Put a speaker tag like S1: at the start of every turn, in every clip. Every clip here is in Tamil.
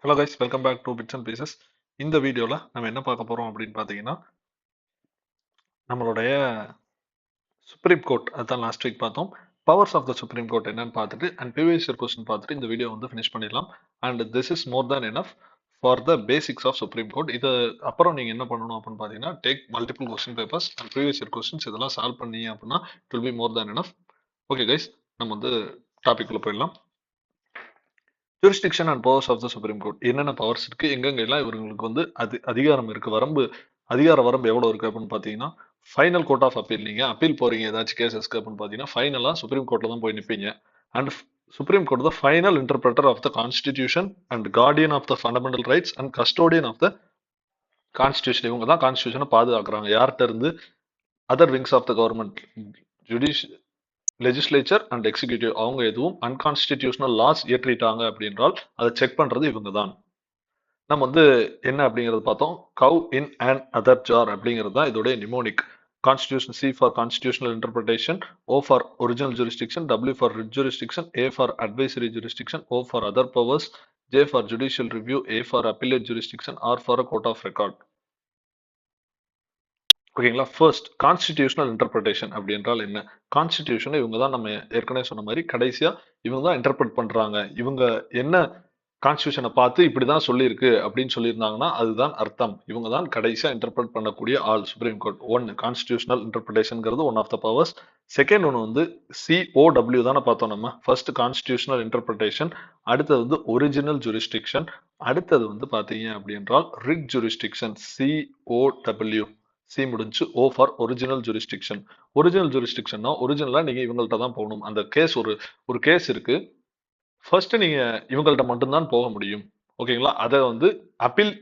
S1: Hello guys, welcome back to bits and pieces. இந்த வீடியோவில் நம்ம என்ன பார்க்க போகிறோம் அப்படின்னு பார்த்தீங்கன்னா, நம்மளுடைய சுப்ரீம் கோர்ட் அதான் லாஸ்ட் வீக் பார்த்தோம். Powers of the supreme Court என்னன்னு பார்த்துட்டு அண்ட் ப்ரீவியஸ் இயர் கொஸ்டின் பார்த்துட்டு இந்த வீடியோ வந்து ஃபினிஷ் பண்ணிடலாம். And this is more than enough for the basics of supreme Court. இது அப்புறம் நீங்கள் என்ன பண்ணணும் அப்படின்னு பார்த்தீங்கன்னா, take multiple question papers and previous year questions இதெல்லாம் சால்வ் பண்ணி அப்படின்னா it will be more than enough. Okay guys, நம்ம வந்து டாபிக் உள்ள போயிடலாம். Jurisdiction and powers of the supreme Court என்னென்ன பவர்ஸ் இருக்கு, எங்கெங்கெல்லாம் இவங்களுக்கு வந்து அதிகாரம் இருக்கு, அதிகார வரம்பு எவ்வளவு இருக்கு அப்படின்னு பாத்தீங்கன்னா, ஃபைனல் கோர்ட் ஆஃப் அப்பீல். நீங்க அப்பீல் போறீங்க ஏதாச்சும் கேசஸ்க்கு அப்படின்னு பாத்தீங்கன்னா ஃபைனலா சுப்ரீம் கோர்ட்ல தான் போய் நிப்பீங்க. And supreme court the final interpreter of the constitution and guardian of the fundamental rights and custodian of the constitution. இவங்க தான் கான்ஸ்டியூஷனை பாதுகாக்கிறாங்க. யார்கிட்ட இருந்து? Other wings of the government, judiciary legislature and executive. அவங்க எதுவும் அன்கான்ஸ்டிடியூஷனல் லாஸ் இயற்றிட்டாங்க அப்படின்றால் அதை செக் பண்றது இவங்க தான். நம்ம வந்து என்ன அப்படிங்கறது பார்த்தோம். Cow in and other jar அப்படிங்கிறது தான் இதோடைய mnemonic. Constitution C for constitutional interpretation, O for original jurisdiction, W for writ jurisdiction, A for advisory jurisdiction, O for other powers, J for judicial review, A for appellate jurisdiction, R for a court of record. ஓகேங்களா. ஃபர்ஸ்ட், கான்ஸ்டிடியூஷனல் இன்டர்பிரிட்டேஷன் அப்படி என்றால் என்ன? கான்ஸ்டிடியூஷனை இவங்க தான், நம்ம ஏற்கனவே சொன்ன மாதிரி கடைசியா இவங்க தான் இன்டர்பிரட் பண்றாங்க. இவங்க என்ன கான்ஸ்டியூஷனை பார்த்து இப்படிதான் சொல்லியிருக்கு அப்படின்னு சொல்லியிருந்தாங்கன்னா அதுதான் அர்த்தம். இவங்க தான் கடைசியா இன்டர்பிரட் பண்ணக்கூடிய ஆள் சுப்ரீம் கோர்ட். ஒன்னு கான்ஸ்டிடியூஷனல் இன்டர்பிரிட்டேஷன்ங்கிறது one of the powers. Second ஒன்று வந்து COW தானே பார்த்தோம் நம்ம. ஃபர்ஸ்ட் கான்ஸ்டிடியூஷனல் இன்டர்பிரிட்டேஷன், அடுத்தது வந்து ஒரிஜினல் ஜூரிஸ்டிக்ஷன், அடுத்தது வந்து பாத்தீங்க அப்படின்றால் ரிட் ஜூரிஸ்டிக்ஷன். COW, சி முடிஞ்சு. ஓ ஃபார் ஒரிஜினல் ஜூரிஸ்டிக்ஷன். ஒரிஜினல் ஜூரிஸ்டிக்ஷன்னா ஒரிஜினலா நீங்க இவங்கள்ட்ட தான் போகணும். அந்த கேஸ் ஒரு கேஸ் இருக்கு, ஃபர்ஸ்ட் நீங்க இவங்கள்ட்ட மட்டும்தான் போக முடியும். ஓகேங்களா. அதை வந்து அப்பீல்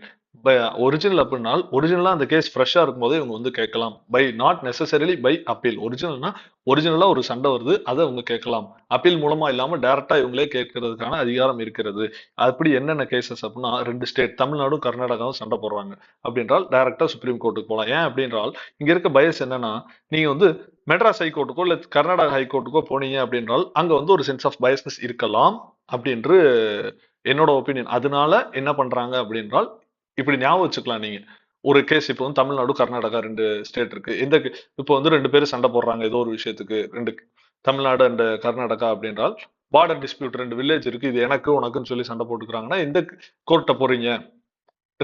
S1: ஒரிஜினல் அப்படின்னால் ஒரிஜினலா அந்த கேஸ் ஃப்ரெஷ்ஷா இருக்கும் போதே இவங்க வந்து கேட்கலாம். By not necessarily by appeal. ஒரிஜினல்னா ஒரிஜினலா ஒரு சண்டை வருது, அதை அவங்க கேட்கலாம். அப்பீல் மூலமா இல்லாம டைரக்டா இவங்களே கேட்கறதுக்கான அதிகாரம் இருக்கிறது. அப்படி என்னென்ன கேசஸ் அப்படின்னா, ரெண்டு ஸ்டேட் தமிழ்நாடும் கர்நாடகாவும் சண்டை போடுறாங்க அப்படின்றால் டைரக்டா சுப்ரீம் கோர்ட்டுக்கு போகலாம். ஏன் அப்படின்றால் இங்க இருக்க பயஸ் என்னன்னா, நீங்க வந்து மெட்ராஸ் ஹைகோர்ட்டுக்கோ இல்ல கர்நாடகா ஹைகோர்ட்டுக்கோ போனீங்க அப்படின்றால் அங்க வந்து ஒரு சென்ஸ் ஆஃப் பயஸ்னஸ் இருக்கலாம் அப்படின்று என்னோட ஒப்பீனியன். அதனால என்ன பண்றாங்க அப்படின்றால், இப்படி ஞாபகம் வச்சுக்கலாம் நீங்க. ஒரு கேஸ் இப்போ வந்து தமிழ்நாடு கர்நாடகா ரெண்டு ஸ்டேட் இருக்கு. இப்போ வந்து ரெண்டு பேரும் சண்டை போடுறாங்க ஏதோ ஒரு விஷயத்துக்கு, ரெண்டு தமிழ்நாடு அண்ட் கர்நாடகா அப்படின்றால் பார்டர் டிஸ்பியூட், ரெண்டு வில்லேஜ் இருக்கு, இது எனக்கு உனக்குன்னு சொல்லி சண்டை போட்டுக்கிறாங்கன்னா எந்த கோர்ட்ட போறீங்க?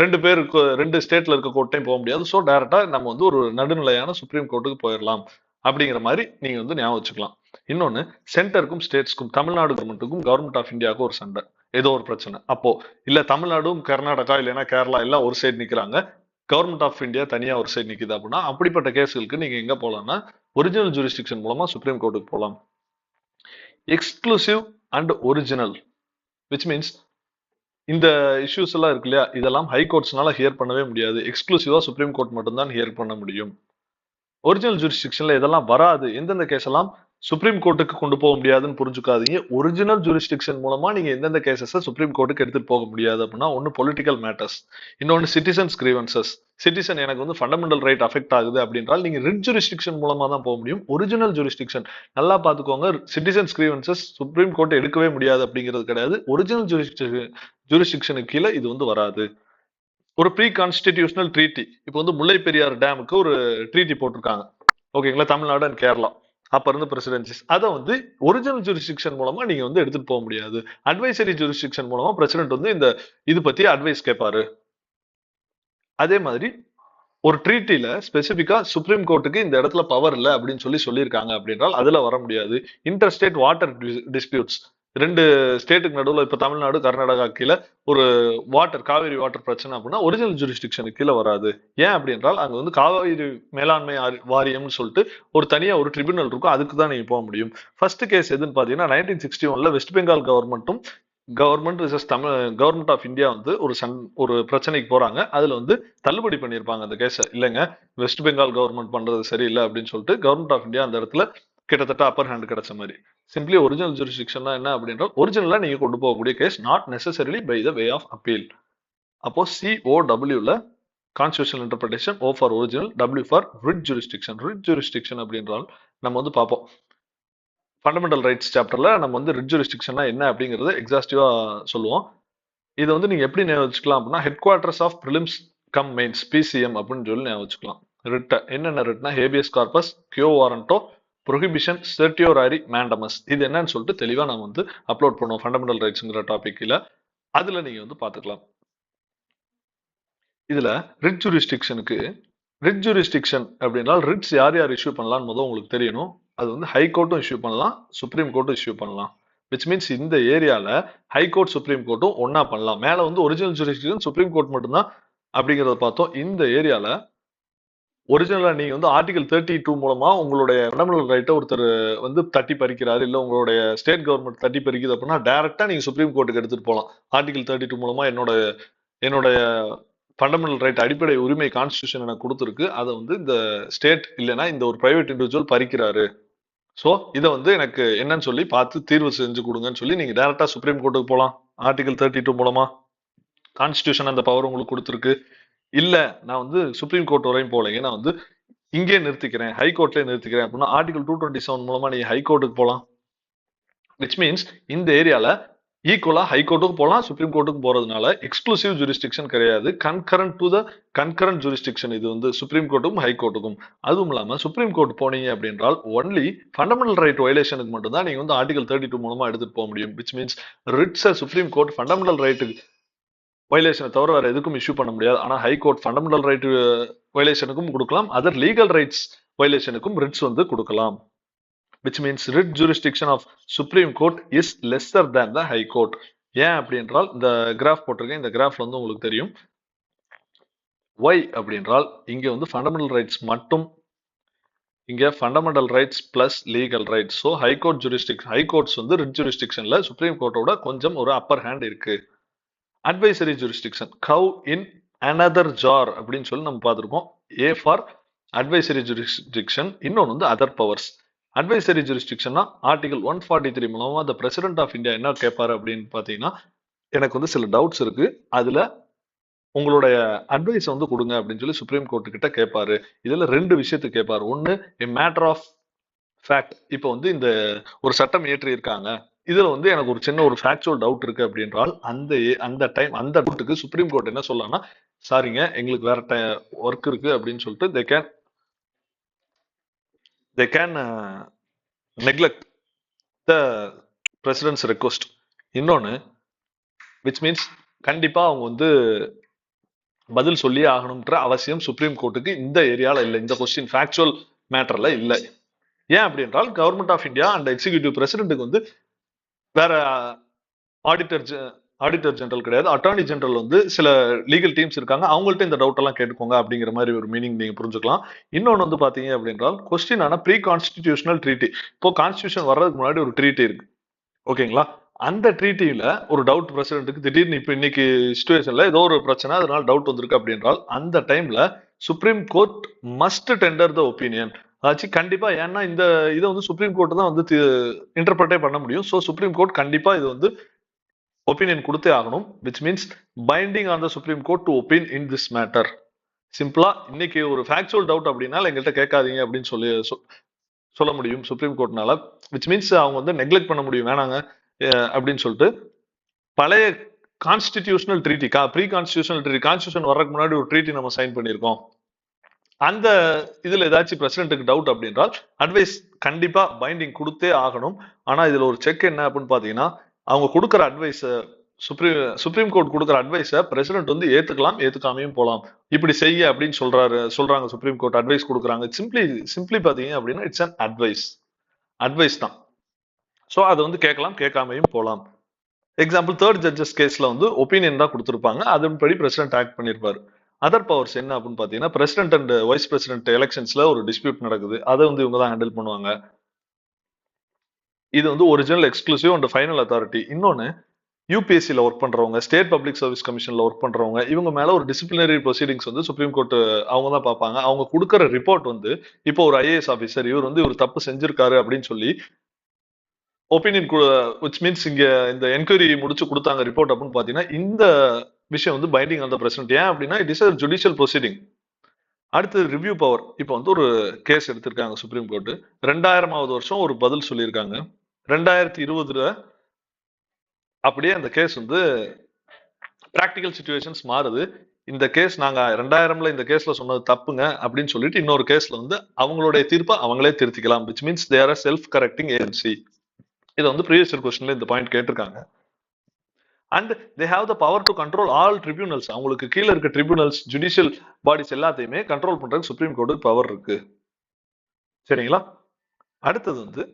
S1: ரெண்டு பேருக்கு ரெண்டு ஸ்டேட்ல இருக்க கோர்ட்டையும் போக முடியாது. ஸோ டைரக்டா நம்ம வந்து ஒரு நடுநிலையான சுப்ரீம் கோர்ட்டுக்கு போயிடலாம் அப்படிங்கிற மாதிரி நீங்க வந்து ஞாபகம் வச்சுக்கலாம். இன்னொன்னு, சென்டருக்கும் ஸ்டேட்ஸ்க்கும், தமிழ்நாடு கவர்மெண்ட்டுக்கும் கவர்மெண்ட் ஆஃப் இந்தியாவுக்கும் ஒரு சண்டை, ஏதோ ஒரு பிரச்சனை. அப்போ இல்ல தமிழ்நாடும் கர்நாடகா இல்லைன்னா கேரளா எல்லாம் ஒரு சைடு நிக்கிறாங்க, கவர்மெண்ட் ஆஃப் இந்தியா தனியா ஒரு சைடு நிக்குது அப்படின்னா அப்படிப்பட்ட கேஸ்களுக்கு நீங்க எங்க போலாம்னா ஒரிஜினல் ஜூரிஸ்டிக்ஷன் மூலமா சுப்ரீம் கோர்ட்டுக்கு போகலாம். Exclusive and original which means இந்த இஷ்யூஸ் எல்லாம் இருக்கு இல்லையா, இதெல்லாம் ஹை கோர்ட்ஸ்னால ஹியர் பண்ணவே முடியாது. எக்ஸ்க்ளூசிவா சுப்ரீம் கோர்ட் மட்டும் தான் ஹியர் பண்ண முடியும். ஒரிஜினல் ஜூரிஸ்டிக்ஷன்ல இதெல்லாம் வராது. எந்தெந்த கேஸ் எல்லாம் சுப்ரீம் கோர்ட்டுக்கு கொண்டு போக முடியாதுன்னு புரிஞ்சுக்காதீங்க. ஒரிஜினல் ஜூரிஸ்டிக்ஷன் மூலமா நீங்க எந்தெந்த கேசஸ் சுப்ரீம் கோர்ட்டுக்கு எடுத்துட்டு போக முடியாது அப்படின்னா, ஒன்னு பொலிட்டிக்கல் மேட்டர்ஸ், இன்னொன்னு சிட்டிசன்ஸ் கிரீவன்சஸ். சிட்டிசன் எனக்கு வந்து ஃபண்டமெண்டல் ரைட் அஃபெக்ட் ஆகுது அப்படின்றால் நீங்க ரிட் ஜூரிஸ்டிக்ஷன் மூலமா தான் போக முடியும். ஒரிஜினல் ஜூரிஸ்டிக்ஷன் நல்லா பாத்துக்கோங்க, சிட்டிசன்ஸ் கிரீவன்சஸ் சுப்ரீம் கோர்ட் எடுக்கவே முடியாது அப்படிங்கிறது கிடையாது. ஒரிஜினல் ஜூரிஸ்டிக்ஷனுக்கு கீழே இது வந்து வராது. ஒரு ப்ரீ கான்ஸ்டிடியூஷனல் ட்ரீட்டி, இப்போ வந்து முல்லை பெரியார் டேமுக்கு ஒரு ட்ரீட்டி போட்டிருக்காங்க. ஓகேங்களா, தமிழ்நாடு அண்ட் கேரளா அப்ப இருந்து பிரசிடென்சிஸ். அதை வந்து ஒரிஜினல் ஜூரிஸ்டிக்ஷன் மூலமா நீங்க வந்து எடுத்துட்டு போக முடியாது. அட்வைசரி ஜூரிஸ்டிக்ஷன் மூலமா பிரசிடென்ட் வந்து இந்த இது பத்தி அட்வைஸ் கேட்பாரு. அதே மாதிரி ஒரு ட்ரீட்டில ஸ்பெசிபிக்கா சுப்ரீம் கோர்ட்டுக்கு இந்த இடத்துல பவர் இல்லை அப்படின்னு சொல்லியிருக்காங்க அப்படின்றால் அதுல வர முடியாது. இன்டர் ஸ்டேட் வாட்டர் டிஸ்பியூட்ஸ், ரெண்டு ஸ்டேட்டுக்கு நடுவில், இப்ப தமிழ்நாடு கர்நாடகா கீழே ஒரு வாட்டர், காவிரி வாட்டர் பிரச்சனை அப்படின்னா ஒரிஜினல் ஜூரிஸ்டிக்ஷனுக்கு கீழே வராது. ஏன் அப்படின்றால் அங்க வந்து காவிரி மேலாண்மை வாரியம்னு சொல்லிட்டு ஒரு தனியா ஒரு ட்ரிபியூனல் இருக்கும், அதுக்கு தான் நீங்க போக முடியும். ஃபர்ஸ்ட் கேஸ் எதுன்னு பாத்தீங்கன்னா 1961 West Bengal government government of India வந்து ஒரு பிரச்சனைக்கு போறாங்க. அதுல வந்து தள்ளுபடி பண்ணியிருப்பாங்க அந்த கேஸை. இல்லைங்க, வெஸ்ட் பெங்கால் கவர்மெண்ட் பண்றது சரியில்லை அப்படின்னு சொல்லிட்டு கவர்மெண்ட் ஆஃப் இந்தியா அந்த இடத்துல கிட்டத்தட்ட அப்பர் ஹேண்ட் கிடைச்ச மாதிரி. சிம்பிளி ஒரிஜினல் ஜூரிஸ்டிக்ஷன் என்ன அப்படின்ற ஒரிஜினலா நீங்க கொண்டு போகக்கூடிய case, not necessarily by the way of appeal. அப்போ COW constitutional interpretation, O for original, W for writ jurisdiction. Writ jurisdiction அப்படின்றால் நம்ம வந்து பார்ப்போம் ஃபண்டமெண்டல் ரைட்ஸ் சாப்டர்ல நம்ம வந்து ரிட் ஜூரிஸ்டிக்ஷன்னா என்ன அப்படிங்கறத எக்ஸாஸ்டிவா சொல்லுவோம். இதை வந்து நீங்க எப்படி ஞாபகம் வச்சுக்கலாம் அப்படின்னா headquarters of prelims cum mains PCM அப்படின்னு சொல்லி ஞாபகம் வச்சுக்கலாம். ரிட்ட என்னென்ன ரிட்னா habeas corpus, quo warranto, prohibition, certiorari, mandamus. இது என்னன்னு சொல்லிட்டு தெளிவா நம்ம வந்து அப்லோட் பண்ணுவோம் ஃபண்டமெண்டல் ரைட்ஸ்ங்கிற டாபிக்ல. அதுல நீங்க வந்து பாத்துக்கலாம். இதுல ரிட் ஜூரிஸ்டிக்ஷனுக்கு ரிட் ஜூரிஸ்டிக்ஷன் அப்படின்னா ரிட்ஸ் யார் யார் இஷ்யூ பண்ணலாம்னு முதல் உங்களுக்கு தெரியணும். அது வந்து ஹை கோர்ட்டும் இஷ்யூ பண்ணலாம், சுப்ரீம் கோர்ட்டும் இஷ்யூ பண்ணலாம். விச் மீன்ஸ் இந்த ஏரியால ஹை கோர்ட் சுப்ரீம் கோர்ட்டும் ஒன்னா பண்ணலாம். மேல வந்து ஒரிஜினல் ஜூரிஸ்டிக்ஷன் சுப்ரீம் கோர்ட் மட்டும்தான் அப்படிங்கறத பார்த்தோம். இந்த ஏரியால ஒரிஜினலா நீங்க வந்து ஆர்டிகல் 32 மூலமா உங்களுடைய ஃபண்டமெண்டல் ரைட்டை ஒருத்தர் வந்து தட்டி பறிக்கிறாரு, இல்ல உங்களுடைய ஸ்டேட் கவர்மெண்ட் தட்டி பறிக்குது அப்படின்னா டைரக்டா நீங்க சுப்ரீம் கோர்ட்டுக்கு எடுத்துட்டு போகலாம். ஆர்டிகல் 32 மூலமா என்னுடைய ஃபண்டமெண்டல் ரைட் அடிப்படை உரிமை கான்ஸ்டியூஷன் எனக்கு கொடுத்துருக்கு, அதை வந்து இந்த ஸ்டேட் இல்லைன்னா இந்த ஒரு பிரைவேட் இண்டிவிஜுவல் பறிக்கிறாரு. ஸோ இதை வந்து எனக்கு என்னன்னு சொல்லி பார்த்து தீர்வு செஞ்சு கொடுங்கன்னு சொல்லி நீங்க டைரக்டா சுப்ரீம் கோர்ட்டுக்கு போகலாம். ஆர்டிகல் 32 மூலமா கான்ஸ்டியூஷன் அந்த பவர் உங்களுக்கு கொடுத்துருக்கு. இல்ல நான் வந்து சுப்ரீம் கோர்ட் வரையும் போலங்க, நான் வந்து இங்கே நிறுத்திக்கிறேன், ஹை கோர்ட்லயே நிறுத்திக்கிறேன் அப்படின்னா ஆர்டிகல் 227 மூலமா நீங்க ஹை கோர்ட்டுக்கு போகலாம். விச் மீன்ஸ் இந்த ஏரியால ஈக்குவலா ஹை கோர்ட்டுக்கு போகலாம், சுப்ரீம் கோர்ட்டுக்கு போறதுனால எக்ஸ்க்ளூசிவ் ஜூரிஸ்டிக்ஷன் கிடையாது, concurrent to the concurrent jurisdiction. இது வந்து சுப்ரீம் கோர்ட்டுக்கும் ஹை கோர்ட்டுக்கும். அதுவும் இல்லாம சுப்ரீம் கோர்ட் போனீங்க அப்படின்றால் ஒன்லி ஃபண்டமெண்டல் ரைட் வயலேஷனுக்கு மட்டும் தான் நீங்க வந்து ஆர்டிகல் 32 மூலமா எடுத்துட்டு போக முடியும். Which means writs supreme court fundamental ரைட்டுக்கு வயலேஷனை தவிர வேற எதுக்கும் இஷ்யூ பண்ண முடியாது. ஆனா ஹை கோர்ட் ஃபண்டமெண்டல் ரைட் வயலேஷனுக்கும் கொடுக்கலாம், அதர் லீகல் ரைட்ஸ் வயலேஷனுக்கும் ரிட்ஸ் வந்து கொடுக்கலாம். which means writ jurisdiction of Supreme Court is lesser than the High Court. ஏன் அப்படின்றால் இந்த கிராஃப் போட்டிருக்கேன், இந்த கிராஃப்ல வந்து உங்களுக்கு தெரியும் why அப்படின்றால் இங்க வந்து ஃபண்டமெண்டல் ரைட்ஸ் மட்டும், இங்க fundamental rights plus legal rights. So High Court jurisdiction, High Courts வந்து ரிட் ஜூரிஸ்டிக்ஷன்ல சுப்ரீம் கோர்ட்டோட கொஞ்சம் ஒரு அப்பர் ஹேண்ட் இருக்கு. Advisory jurisdiction cow in another jar அப்படின்னு சொல்லி நம்ம பார்த்துருக்கோம். ஏ ஃபார் அட்வைசரி ஜூரிஸ்டிக்ஷன், இன்னொன்று வந்து அதர் பவர்ஸ். அட்வைசரி ஜூரிஸ்டிக்ஷன்னா ஆர்டிகல் 143 மூலமா த பிரசிடென்ட் ஆஃப் இந்தியா என்ன கேட்பாரு அப்படின்னு பார்த்தீங்கன்னா, எனக்கு வந்து சில டவுட்ஸ் இருக்கு, அதுல உங்களுடைய அட்வைஸ் வந்து கொடுங்க அப்படின்னு சொல்லி சுப்ரீம் கோர்ட்டு கிட்ட கேட்பாரு. இதுல ரெண்டு விஷயத்துக்கு கேட்பாரு. ஒன்னு மேட்டர் ஆஃப் ஃபேக்ட், இப்போ வந்து இந்த ஒரு சட்டம் இயற்றி இருக்காங்க, இதுல வந்து எனக்கு ஒரு சின்ன ஒரு ஃபேக்சுவல் டவுட் இருக்கு அப்படின்றால் அந்த டைம் அந்த டவுட்டுக்கு சுப்ரீம் கோர்ட் என்ன சொல்லலாம்னா, சாரிங்க எங்களுக்கு வேற ஒர்க் இருக்கு அப்படின்னு சொல்லிட்டு they can neglect the president's request. இன்னொன்னு which means கண்டிப்பா அவங்க வந்து பதில் சொல்லியே ஆகணும்ன்ற அவசியம் சுப்ரீம் கோர்ட்டுக்கு இந்த ஏரியால இல்லை, இந்த கொஸ்டின் ஃபேக்சுவல் மேட்டர்ல இல்லை. ஏன் அப்படின்றால் government of India and executive பிரசிடென்ட்டுக்கு வந்து வேற ஆடிட்டர் ஆடிட்டர் ஜெனரல் கிடையாது, அட்டார்னி ஜெனரல் வந்து சில லீகல் டீம்ஸ் இருக்காங்க, அவங்கள்ட்ட இந்த டவுட் எல்லாம் கேட்டுக்கோங்க அப்படிங்கிற மாதிரி ஒரு மீனிங் நீங்க புரிஞ்சுக்கலாம். இன்னொன்று வந்து பாத்தீங்க அப்படின்றால் கொஸ்டின் ஆன ப்ரீ கான்ஸ்டிடியூஷனல் ட்ரீட்டி. இப்போ கான்ஸ்டியூஷன் வர்றதுக்கு முன்னாடி ஒரு ட்ரீட்டி இருக்கு, ஓகேங்களா? அந்த ட்ரீட்டியில ஒரு டவுட் பிரசிடென்ட்டுக்கு திடீர்னு இப்ப இன்னைக்கு சிச்சுவேஷன்ல ஏதோ ஒரு பிரச்சனை, அதனால டவுட் வந்திருக்கு அப்படின்றால் அந்த டைம்ல சுப்ரீம் கோர்ட் மஸ்ட் டெண்டர் த ஒப்பீனியன். ஆச்சு கண்டிப்பா, ஏன்னா இந்த இதை வந்து சுப்ரீம் கோர்ட் தான் வந்து இன்டர்பிரட்டே பண்ண முடியும். ஸோ சுப்ரீம் கோர்ட் கண்டிப்பா இது வந்து ஒப்பீனியன் கொடுத்தே ஆகணும். Which means binding on the supreme court to opine in this matter. சிம்பிளா இன்னைக்கு ஒரு ஃபேக்சுவல் டவுட் அப்படின்னா எங்கள்கிட்ட கேட்காதீங்க அப்படின்னு சொல்ல முடியும் சுப்ரீம் கோர்ட்னால. விச் மீன்ஸ் அவங்க வந்து நெக்லெக்ட் பண்ண முடியும், வேணாங்க அப்படின்னு சொல்லிட்டு. பழைய constitutional treaty, pre constitutional treaty, constitution வர்றதுக்கு முன்னாடி ஒரு ட்ரீட்டி நம்ம சைன் பண்ணியிருக்கோம், அந்த இதுல ஏதாச்சும் பிரசிடென்ட்டுக்கு டவுட் அப்படின்றால் அட்வைஸ் கண்டிப்பா பைண்டிங் கொடுத்தே ஆகணும். ஆனா இதுல ஒரு செக் என்ன அப்படின்னு பாத்தீங்கன்னா, அவங்க கொடுக்குற அட்வைஸ் சுப்ரீம் கோர்ட் கொடுக்குற அட்வைஸை பிரசிடென்ட் வந்து ஏத்துக்கலாம், ஏத்துக்காமையும் போலாம். இப்படி செய்ய அப்படின்னு சொல்றாங்க சுப்ரீம் கோர்ட், அட்வைஸ் கொடுக்குறாங்க. சிம்பிளி பாத்தீங்க அப்படின்னா இட்ஸ் அன் அட்வைஸ் தான். ஸோ அதை வந்து கேட்கலாம், கேட்காமையும் போலாம். எக்ஸாம்பிள் தேர்ட் ஜட்ஜஸ் கேஸ்ல வந்து ஒப்பீனியன் தான் கொடுத்துருப்பாங்க, அதன்படி பிரசிடென்ட் ஆக்ட் பண்ணியிருப்பாரு. அதர் பவர்ஸ் என்ன அப்படின்னு பாத்தீங்கன்னா, பிரசிடென்ட் அண்ட் வைஸ் பிரசிடென்ட் எலெக்ஷன்ஸ்ல ஒரு டிஸ்பியூட் நடக்குது, அதை வந்து இவங்க தான் ஹேண்டில் பண்ணுவாங்க. இது வந்து original exclusive and final authority. இன்னொன்னு யூபிஎஸ்சியில் ஒர்க் பண்றவங்க, ஸ்டேட் பப்ளிக் சர்வீஸ் கமிஷன்ல ஒர்க் பண்றவங்க, இவங்க மேல ஒரு டிசிப்ளினரி ப்ரொசீடிங்ஸ் வந்து சுப்ரீம் கோர்ட் அவங்க தான் பார்ப்பாங்க. அவங்க கொடுக்குற ரிப்போர்ட் வந்து இப்போ ஒரு ஐஏஎஸ் ஆஃபீஸர் இவர் வந்து ஒரு தப்பு செஞ்சிருக்காரு அப்படின்னு சொல்லி ஒப்பீனியன், விச் மீன்ஸ் இங்க இந்த என்கொயரி முடிச்சு கொடுத்தாங்க ரிப்போர்ட் அப்படின்னு பாத்தீங்கன்னா இந்த விஷயம் வந்து பைண்டிங் ஆன் த பிரசிடென்ட். ஏன் அப்படின்னா it is a judicial proceeding. அடுத்து ரிவ்யூ பவர். இப்போ வந்து ஒரு கேஸ் எடுத்திருக்காங்க சுப்ரீம் கோர்ட், 2000வது வருஷம் ஒரு பதில் சொல்லியிருக்காங்க. 2020 அப்படியே அந்த கேஸ் வந்து பிராக்டிகல் சுச்சுவேஷன்ஸ் மாறுது. இந்த கேஸ் நாங்க 2000ல இந்த கேஸ்ல சொன்னது தப்புங்க அப்படின்னு சொல்லிட்டு இன்னொரு கேஸ்ல வந்து அவங்களுடைய தீர்ப்பை அவங்களே திருத்திக்கலாம். Which means they are self correcting agency. இதை வந்து ப்ரீவியஸ் இயர் கொஸ்டின்ல இந்த பாயிண்ட் கேட்டிருக்காங்க. And they have the power to control all tribunals. அவங்களுக்கு கீழே இருக்க ட்ரிபியூனல்ஸ், ஜுடிஷியல் பாடிஸ் எல்லாத்தையுமே கண்ட்ரோல் பண்றதுக்கு சுப்ரீம் கோர்ட்டுக்கு பவர் இருக்கு. சரிங்களா? அடுத்தது வந்து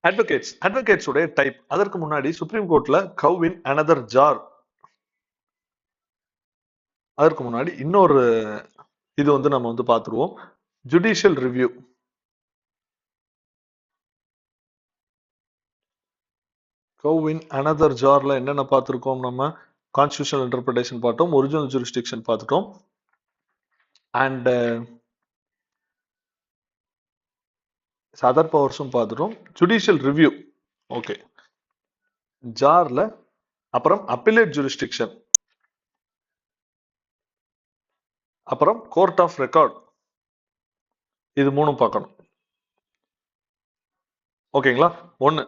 S1: அட்வொகேட்ஸ். அட்வொகேட்ஸ் உடைய டைப். அதற்கு முன்னாடி சுப்ரீம் கோர்ட்ல கவ் இன் அனதர் ஜார். அதற்கு முன்னாடி இன்னொரு இது வந்து நம்ம வந்து பார்த்துருவோம். Judicial review. Cow in another ஜார்ல என்னென்ன பார்த்துருக்கோம்? நம்ம கான்ஸ்டியூஷனல் இன்டர்பிரிட்டேஷன் பார்த்தோம், ஒரிஜினல் ஜூரிஸ்டிக்ஷன் பார்த்துட்டோம், அண்ட் அதர் பவர்ஸும் பார்த்துட்டோம். ஜுடிஷியல் ரிவ்யூ ஓகே ஜார்ல, அப்புறம் அப்பீலேட் ஜூரிஸ்டிக்ஷன், அப்புறம் கோர்ட் ஆஃப் ரெக்கார்ட். இது மூணும் பார்க்கணும். ஓகேங்களா? ஒன்னு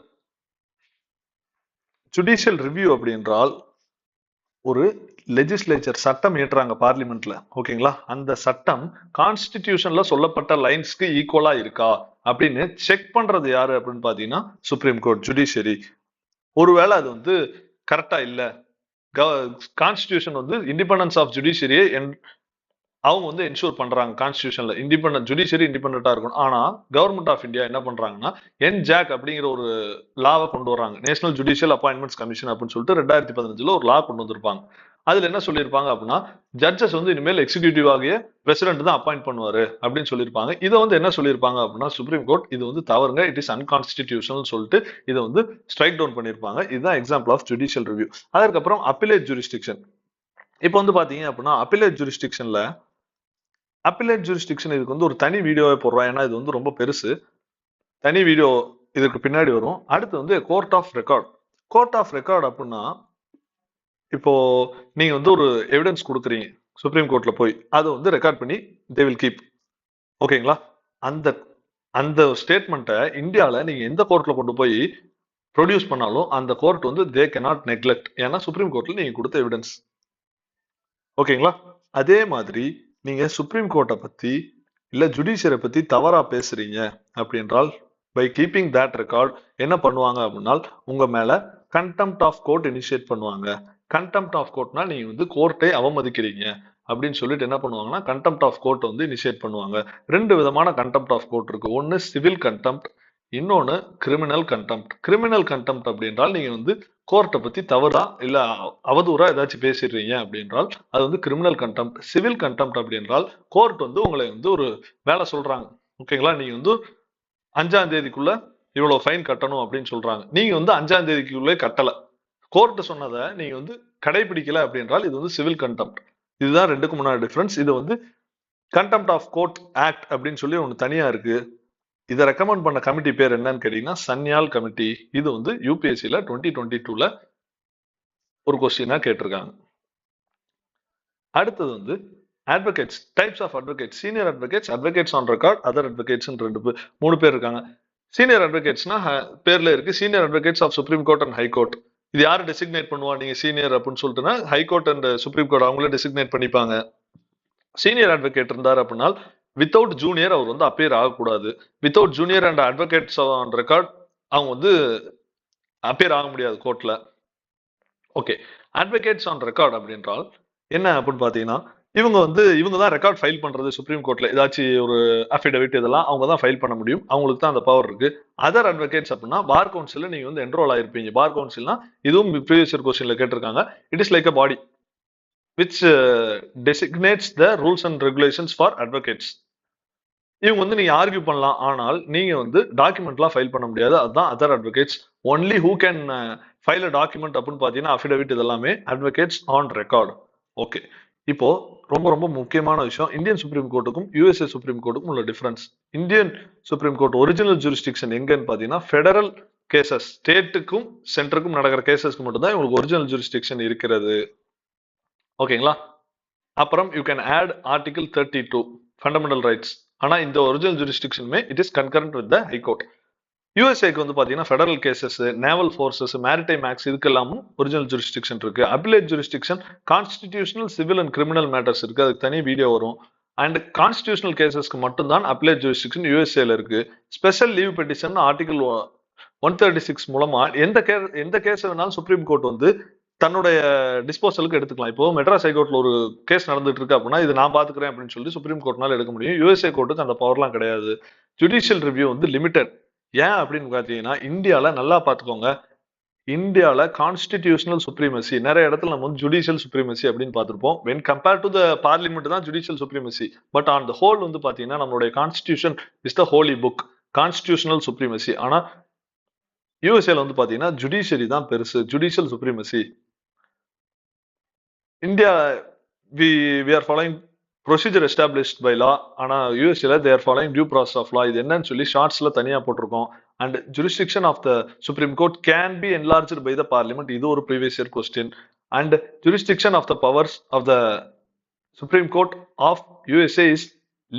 S1: ஜுடிஷியல் ரிவ்யூ அப்படி என்றால் ஒரு லெஜிஸ்லேச்சர் சட்டம் ஏற்றுறாங்க பார்லிமெண்ட்ல. ஓகேங்களா? அந்த சட்டம் கான்ஸ்டிடியூஷன்ல சொல்லப்பட்ட லைன்ஸ்க்கு ஈக்குவலா இருக்கா அப்படின்னு செக் பண்றது யாரு அப்படின்னு பாத்தீங்கன்னா சுப்ரீம் கோர்ட், ஜுடிஷியரி. ஒருவேளை அது வந்து கரெக்டா இல்ல, கான்ஸ்டிடியூஷன் வந்து இண்டிபெண்டன்ஸ் ஆஃப் ஜுடிஷியரியை அவங்க வந்து என்ஷூர் பண்றாங்க. கான்ஸ்டியூஷன்ல இண்டிபெண்டன்ட் ஜுடிஷியரி இண்டிபெண்டா இருக்கணும். ஆனா கவர்மெண்ட் ஆஃப் இந்தியா என்ன பண்றாங்கன்னா என்ஜாக் அப்படிங்கிற ஒரு லாவை கொண்டு வராங்க. நேஷனல் ஜுடிஷியல் அப்பாயின்மெண்ட்ஸ் கமிஷன் அப்படின்னு சொல்லிட்டு 2015 ஒரு லா கொண்டு வந்திருப்பாங்க. அதுல என்ன சொல்லியிருப்பாங்க அப்படின்னா ஜட்ஜஸ் வந்து இனிமேல் எக்ஸிகியூட்டிவ் ஆகிய பிரசிடென்ட் தான் அப்பாயிண்ட் பண்ணுவாரு அப்படின்னு சொல்லியிருப்பாங்க. இதை வந்து என்ன சொல்லியிருப்பாங்க அப்படின்னா சுப்ரீம் கோர்ட் இது வந்து தவறுங்க, இட் இஸ் அன்கான்ஸ்டிடியூஷனல் சொல்லிட்டு இதை வந்து ஸ்ட்ரைக் டவுன் பண்ணியிருப்பாங்க. இதுதான் எக்ஸாம்பிள் ஆஃப் ஜுடிஷியல் ரிவ்யூ. அதற்கப்புறம் அப்பீலேட் ஜூரிஸ்டிக்ஷன். இப்போ வந்து பாத்தீங்க அப்படின்னா அப்பீலேட் ஜூரிஸ்டிக்ஷன்ல அப்பீலேட் ஜூரிஸ்டிக்ஷன் இதுக்கு வந்து ஒரு தனி வீடியோவை போடுறோம். ஏன்னா இது வந்து ரொம்ப பெருசு. தனி வீடியோ இதுக்கு பின்னாடி வரும். அடுத்து வந்து court of record. Court of record அப்படின்னா இப்போ நீங்க வந்து ஒரு எவிடன்ஸ் கொடுக்குறீங்க சுப்ரீம் கோர்ட்ல போய், அதை வந்து ரெக்கார்ட் பண்ணி தே வில் கீப். ஓகேங்களா? அந்த அந்த ஸ்டேட்மெண்ட்டை இந்தியாவில் நீங்க எந்த கோர்ட்ல கொண்டு போய் ப்ரொடியூஸ் பண்ணாலும் அந்த கோர்ட் வந்து தே கேனாட் நெக்லெக்ட். ஏன்னா சுப்ரீம் கோர்ட்ல நீங்க கொடுத்த எவிடன்ஸ். ஓகேங்களா? அதே மாதிரி நீங்க சுப்ரீம் கோர்ட்டை பத்தி இல்ல ஜுடிஷியரை பத்தி தவறா பேசுறீங்க அப்படி என்றால் பை கீப்பிங் தட் ரெக்கார்ட் என்ன பண்ணுவாங்க அப்படின்னா உங்க மேல கண்டெம்ட் ஆஃப் கோர்ட் இனிஷியேட் பண்ணுவாங்க. கண்டெம்ட் ஆஃப் கோர்ட்னா நீங்க வந்து கோர்ட்டை அவமதிக்கிறீங்க அப்படின்னு சொல்லிட்டு என்ன பண்ணுவாங்கன்னா கண்டெம்ட் ஆஃப் கோர்ட் வந்து இனிஷியேட் பண்ணுவாங்க. ரெண்டு விதமான கண்டெம்ட் ஆஃப் கோர்ட் இருக்கு. ஒன்னு சிவில் கண்டெம்ட், இன்னொன்னு கிரிமினல் கண்டெம்ட். கிரிமினல் கண்டெம்ட் அப்படின்றால் நீங்க வந்து கோர்ட்டை பத்தி தவறா இல்ல அவதூறா ஏதாச்சும் பேசிடுறீங்க அப்படின்றால் அது வந்து கிரிமினல் கண்டெம்ட். சிவில் கண்டெம்ட் அப்படின்றால் கோர்ட் வந்து உங்களை வந்து ஒரு வேலை சொல்றாங்க. ஓகேங்களா? நீங்க வந்து 5ஆம் தேதிக்குள்ள இவ்வளவு ஃபைன் கட்டணும் அப்படின்னு சொல்றாங்க. நீங்க வந்து 5ஆம் தேதிக்குள்ளே கட்டல, கோர்ட் சொன்னதை நீங்க வந்து கடைபிடிக்கல அப்படின்றால் இது வந்து சிவில் கண்டெம்ட். இதுதான் ரெண்டுக்கும் முன்னாடி டிஃபரன்ஸ். இது வந்து கண்டெம்ட் ஆஃப் கோர்ட் ஆக்ட் அப்படின்னு சொல்லி ஒன்று தனியா இருக்கு. இதை ரெக்கமெண்ட் பண்ண கமிட்டி பேர் என்னன்னு கேட்டீங்கன்னா சன்யால் கமிட்டி. இது வந்து யூபிஎஸ்சில 2022ல ஒரு கொஸ்டினா கேட்டிருக்காங்க. அடுத்தது வந்து advocates. Types of advocates. Senior advocates, advocates on record, other advocates மூணு பேர் இருக்காங்க. சீனியர் அட்வொகேட்ஸ்னா பேர்ல இருக்கு senior advocates of supreme court and high court. இது யாரு டெசிக்னேட் பண்ணுவா நீங்க சீனியர் அப்படின்னு சொல்லிட்டுனா high court and supreme court அவங்களே டெசிக்னேட் பண்ணிப்பாங்க. சீனியர் அட்வொகேட் இருந்தார் அப்படின்னா வித்தவுட் ஜூனியர் அவர் வந்து அப்பியர் ஆகக்கூடாது. Without junior and advocates on record அவங்க வந்து அப்பியர் ஆக முடியாது கோர்ட்ல. ஓகே, அட்வொகேட்ஸ் ஆன் ரெக்கார்ட் அப்படின்றால் என்ன அப்படின்னு பாத்தீங்கன்னா இவங்க தான் ரெக்கார்ட் ஃபைல் பண்றது சுப்ரீம் கோர்ட்ல. ஏதாச்சும் ஒரு அஃபிடவிட் இதெல்லாம் அவங்க தான் ஃபைல் பண்ண முடியும். அவங்களுக்கு தான் அந்த பவர் இருக்கு. அதர் அட்வொகேட்ஸ் அப்படின்னா பார் கவுன்சில்ல நீங்க வந்து என்ரோல் ஆயிருப்பீங்க. பார் கவுன்சில்னா இதுவும் ப்ரீவியஸ் இயர் கொஸ்டின்ல கேட்டிருக்காங்க. It is like a body which designates the rules and regulations for advocates. இவங்க வந்து நீங்க ஆர்கியூ பண்ணலாம், ஆனால் நீங்க வந்து டாக்குமெண்ட்லாம் ஃபைல் பண்ண முடியாது. அதுதான் other advocates. Only who can file a document அப்படின்னு பாத்தீங்கன்னா அஃபிடவிட் இதெல்லாமே அட்வொகேட்ஸ் ஆன் ரெக்கார்ட். ஓகே, இப்போ ரொம்ப ரொம்ப முக்கியமான விஷயம் இந்தியன் சுப்ரீம் கோர்ட்டுக்கும் யூஎஸ்ஏ சுப்ரீம் கோர்ட்டுக்கும் உள்ள difference. Indian supreme court original jurisdiction எங்கன்னு பாத்தீங்கன்னா ஃபெடரல் கேசஸ், ஸ்டேட்டுக்கும் சென்டருக்கும் நடக்கிற கேசஸ்க்கு மட்டும்தான் இவங்களுக்கு ஒரிஜினல் ஜூரிஸ்டிக்ஷன் இருக்கிறது. ஓகேங்களா? அப்புறம் you can add article 32 fundamental rights. ஆனா இந்த ஒரிஜினல் ஜூரிஸ்டிக்ஷனுமே it is concurrent with the high court. யூஎஸ்ஏக்கு வந்து பாத்தீங்கன்னா federal cases, naval forces, maritime acts இதுக்கெல்லாமும் ஒரிஜினல் ஜூரிஸ்டிக்ஷன் இருக்கு. Appellate jurisdiction constitutional, civil and criminal matters இருக்கு. அதுக்கு தனி வீடியோ வரும். அண்ட் கான்ஸ்டிடியூஷனல் கேசஸ்க்கு மட்டும்தான் அபிலேட் ஜூரிஸ்டிக்ஷன் யூஎஸ்ஏல இருக்கு. ஸ்பெஷல் லீவ் பெட்டிஷன் ஆர்டிகல் 136 மூலமா எந்த கேஸ் வேணாலும் சுப்ரீம் கோர்ட் வந்து தன்னுடைய டிஸ்போசலுக்கு எடுத்துக்கலாம். இப்போ மெட்ராஸ் ஹைகோர்ட்ல ஒரு கேஸ் நடந்துட்டு இருக்கு அப்படின்னா இது நான் பாத்துக்கிறேன் அப்படின்னு சொல்லி சுப்ரீம் கோர்ட்னால எடுக்க முடியும். யூஎஸ்ஏ கோர்ட்டுக்கு அந்த பவர்லாம் கிடையாது. ஜுடிஷியல் ரிவ்யூ வந்து லிமிடெட். ஏன் அப்படின்னு பாத்தீங்கன்னா இந்தியால நல்லா பாத்துக்கோங்க, இந்தியால கான்ஸ்டிடியூஷனல் சுப்ரீமசி நிறைய இடத்துல நம்ம வந்து ஜுடிஷியல் சுப்ரீமசி அப்படின்னு பார்த்திருப்போம். When compare to the parliament தான் judicial supremacy. But on the whole வந்து பாத்தீங்கன்னா நம்மளுடைய constitution is the holy book, constitutional supremacy. ஆனா யூஎஸ்ஏல வந்து பாத்தீங்கன்னா ஜுடிஷியரி தான் பெருசு, judicial supremacy. India we are following procedure established by law. ஆனா யூஎஸ்ஏல they are following due process of law. இது என்னன்னு சொல்லி ஷார்ட்ஸ்ல தனியா போட்டிருக்கோம். And jurisdiction of the Supreme Court can be enlarged by the Parliament. இது ஒரு previous year question. And jurisdiction of the powers of the Supreme Court of USA is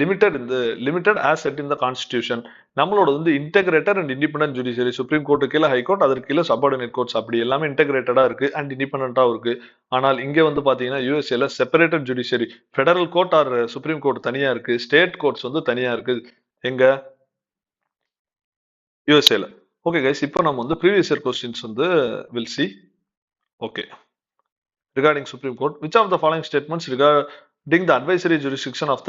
S1: limited as set in the Constitution. நம்மளோட வந்து integrator and independent judiciary, supreme court கீழே ஹைகோர்ட், அதற்கு கீழே சப்பார்டினேட் கோர்ட்ஸ், அப்படி எல்லாமே இன்டகிரேட்டடா இருக்கு அண்ட் இண்டிபெண்டன்டாவும் இருக்கு. ஆனால் இங்க வந்து பாத்தீங்கன்னா யூஎஸ்ஏல separated judiciary, federal court or supreme court தனியா இருக்கு, ஸ்டேட் கோர்ட்ஸ் வந்து தனியா இருக்கு எங்க யூஎஸ்ஏல. ஓகே கைஸ், இப்போ நம்ம வந்து ப்ரீவியஸ் இயர் கொஸ்டின்ஸ் வந்து will see. Okay, regarding Supreme Court, which of the following statements regarding the advisory jurisdiction of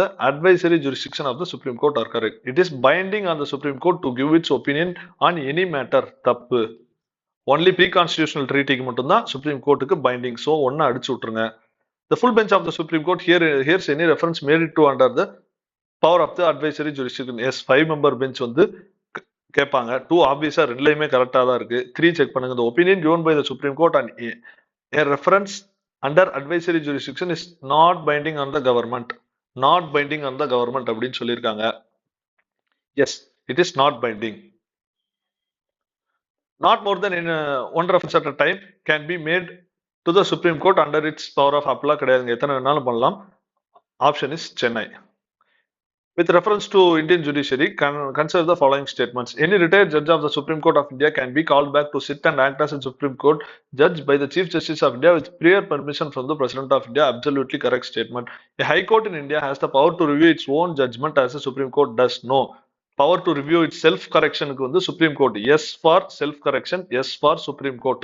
S1: the Supreme Court are correct? It is binding on the Supreme Court to give its opinion on any matter. தப்பு. Only pre-constitutional treaty-க்கு மட்டும்தான் Supreme Court-க்கு binding. So ஒண்ணு அடிச்சு விட்டுருங்க. The full bench of the Supreme Court here's any reference made it to under the power of the advisory jurisdiction. Yes, 5-member bench வந்து கேட்பாங்க. 2 ஆப்வியஸா ரெண்டுலயுமே கரெக்டா தான் இருக்கு. 3 செக் பண்ணுங்க. The opinion given by the Supreme Court on a reference under advisory jurisdiction is not binding on the government. Not binding on the government அப்படின்னு சொல்லியிருக்காங்க. Yes, it is not binding. Not more than one reference at a time can be made to the Supreme Court under its power of appellate. கிடையாதுங்க, எத்தனை வேணாலும் பண்ணலாம். Option is Chennai. With reference to Indian judiciary, consider the following statements. Any retired judge of the Supreme Court of India can be called back to sit and act as a Supreme Court judge by the Chief Justice of India with prior permission from the President of India. Absolutely correct statement. A High Court in India has the power to review its own judgment as the Supreme Court does. No. Power to review its self-correction க்கு வந்து Supreme Court. Yes for self-correction. Yes for Supreme Court.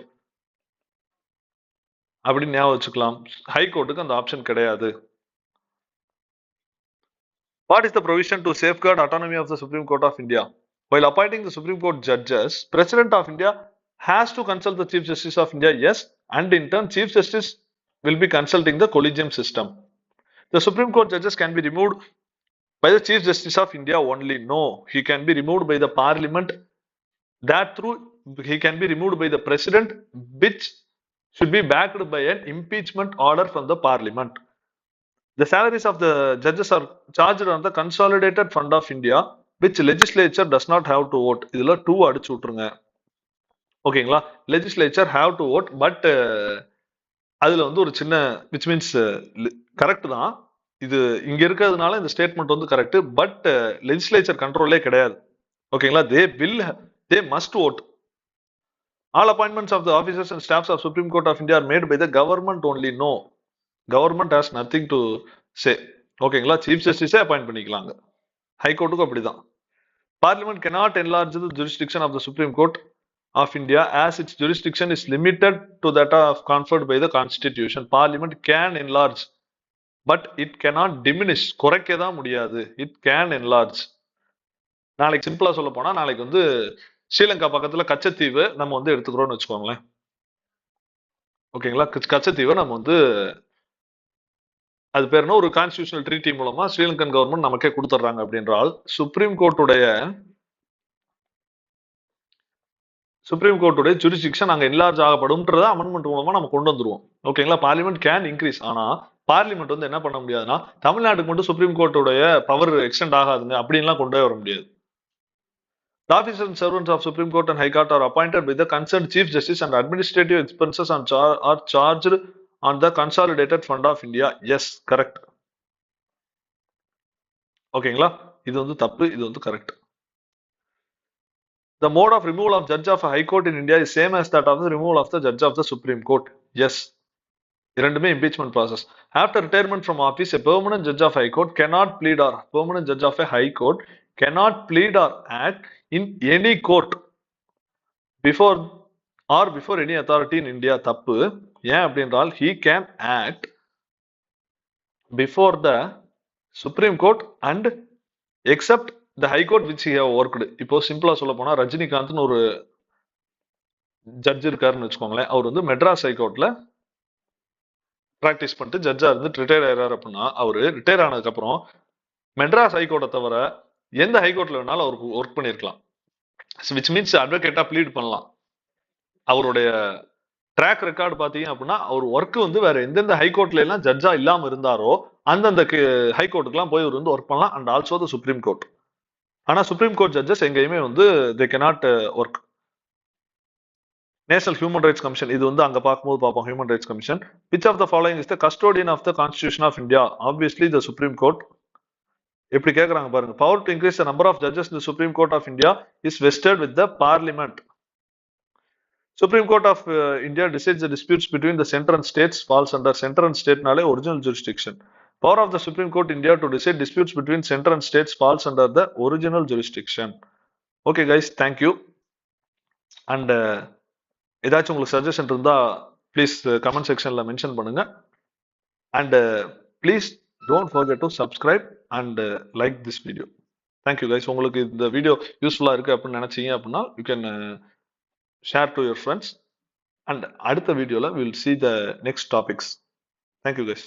S1: அப்படி ஞாபகம் வச்சுக்கலாம். High Courtக்கு அந்த ஆப்ஷன் கிடையாது. What is the provision to safeguard autonomy of the Supreme Court of India? While appointing the Supreme Court judges, President of India has to consult the Chief Justice of India, yes, and in turn, Chief Justice will be consulting the collegium system. The Supreme Court judges can be removed by the Chief Justice of India only. No, he can be removed by the Parliament. That through he can be removed by the President, which should be backed by an impeachment order from the Parliament. The salaries of the judges are charged on the consolidated fund of India, which legislature does not have to vote. இதுல 2 அடிச்சு விட்டுருங்க. ஓகேங்களா? legislature have to vote, but அதுல வந்து ஒரு சின்ன which means கரெக்ட் தான். இது இங்க இருக்கிறதுனால இந்த ஸ்டேட்மெண்ட் வந்து கரெக்ட், பட் legislature கண்ட்ரோலே கிடையாது. ஓகேங்களா? they must vote. All appointments of the officers and staffs of Supreme Court of India are made by the government only. No. Government has nothing to say. ஓகேங்களா? சீஃப் ஜஸ்டிஸே அப்பாயிண்ட் பண்ணிக்கலாங்க. ஹைகோர்ட்டுக்கும் அப்படிதான். Parliament cannot enlarge the jurisdiction of the Supreme Court of India as its jurisdiction is limited to that of conferred by the Constitution. Parliament can enlarge, but it cannot diminish. குறைக்க தான் முடியாது. It can enlarge. நாளைக்கு சிம்பிளா சொல்ல போனா, நாளைக்கு வந்து ஸ்ரீலங்கா பக்கத்துல கச்சத்தீவு நம்ம வந்து எடுத்துக்கிறோம்னு வச்சுக்கோங்களேன். ஓகேங்களா? கச்சத்தீவை நம்ம வந்து அது பேர் என்ன, ஒரு கான்ஸ்டிடியூஷனல் ட்ரீட்டி மூலமா ஸ்ரீலங்கன் கவர்மெண்ட் நமக்கே கொடுத்துட்றாங்க அப்படின்றால் சுப்ரீம் கோர்ட்டுடைய ஜுரிஸ்டிக்ஷன் அங்க என்லார்ஜ் ஆகப்படும்ன்றத அமெண்ட்மெண்ட் மூலமா நம்ம கொண்டு வந்துருவோம். ஓகேங்களா? Parliament can increase. ஆனா பார்லிமெண்ட் வந்து என்ன பண்ண முடியாதுன்னா தமிழ்நாட்டுக்கு மட்டும் சுப்ரீம் கோர்ட்டுடைய பவர் எக்ஸ்டெண்ட் ஆகாதுங்க அப்படின்லாம் கொண்டே வர முடியாது. The officers and servants of Supreme Court and High Court are appointed by the concerned Chief Justice and administrative expenses are charged on the consolidated fund of India. Yes, correct. ஓகேங்களா? இது வந்து தப்பு, இது வந்து correct. The mode of removal of judge of a high court in India is same as that of the removal of the judge of the Supreme Court. Yes. இரண்டுமே impeachment process. After retirement from office, a permanent judge of high court cannot plead or permanent judge of a high court cannot plead or act in any court before before any authority in India. தப்பு. ஏன் அப்படின்றால் he can act before the Supreme Court and except the High Court which he have worked. இப்போ சிம்பிளா சொல்ல போனா ரஜினிகாந்த்னு ஒரு ஜட்ஜ் இருக்காருன்னு வச்சுக்கோங்களேன். அவர் வந்து மெட்ராஸ் ஹைகோர்ட்ல பிராக்டிஸ் பண்ணிட்டு ஜட்ஜா இருந்து ரிட்டையர் ஆயிடுறாரு அப்படின்னா அவரு ரிட்டையர் ஆனதுக்கு அப்புறம் மெட்ராஸ் ஹைகோர்ட்டை தவிர எந்த ஹைகோர்ட்ல வேணாலும் அவருக்கு ஒர்க் பண்ணிருக்கலாம். விச் மீன்ஸ் அட்வொகேட்டா ப்ளீட் பண்ணலாம். அவருடைய ட்ராக் ரெக்கார்டு பாத்தீங்க அப்படின்னா அவர் ஒர்க் வந்து வேற எந்தெந்த ஹைகோர்ட்ல எல்லாம் ஜட்ஜா இல்லாம இருந்தாரோ அந்தந்த ஹைகோர்ட்டுக்கு போய் அவர் வந்து ஒர்க் பண்ணலாம். And also the supreme Court. ஆனா சுப்ரீம் கோர்ட் ஜட்ஜஸ் எங்கேயுமே வந்து they cannot work. National Human Rights Commission இது வந்து அங்க பார்க்கும்போது பார்ப்போம். Human Rights Commission which of the following is the custodian of the Constitution of India? Obviously the supreme Court. எப்படி கேக்குறாங்க பாருங்க. Power to increase the number of judges in the supreme Court of India is vested with the Parliament. Supreme Court of India decides the disputes between the center and states falls under center and state nale original jurisdiction. Power of the Supreme Court India to decide disputes between center and states falls under the original jurisdiction. Okay guys, thank you. And ஏதாச்சும் உங்களுக்கு சஜஷன் இருந்தா ப்ளீஸ் கமெண்ட் செக்ஷன்ல மென்ஷன் பண்ணுங்க. And please don't forget to subscribe and like this video. Thank you guys. உங்களுக்கு இந்த வீடியோ யூஸ்ஃபுல்லா இருக்கு அப்படின்னு நினைச்சீங்க அப்படின்னா you can share to your friends. And அடுத்த வீடியோல will see the next topics. Thank you guys.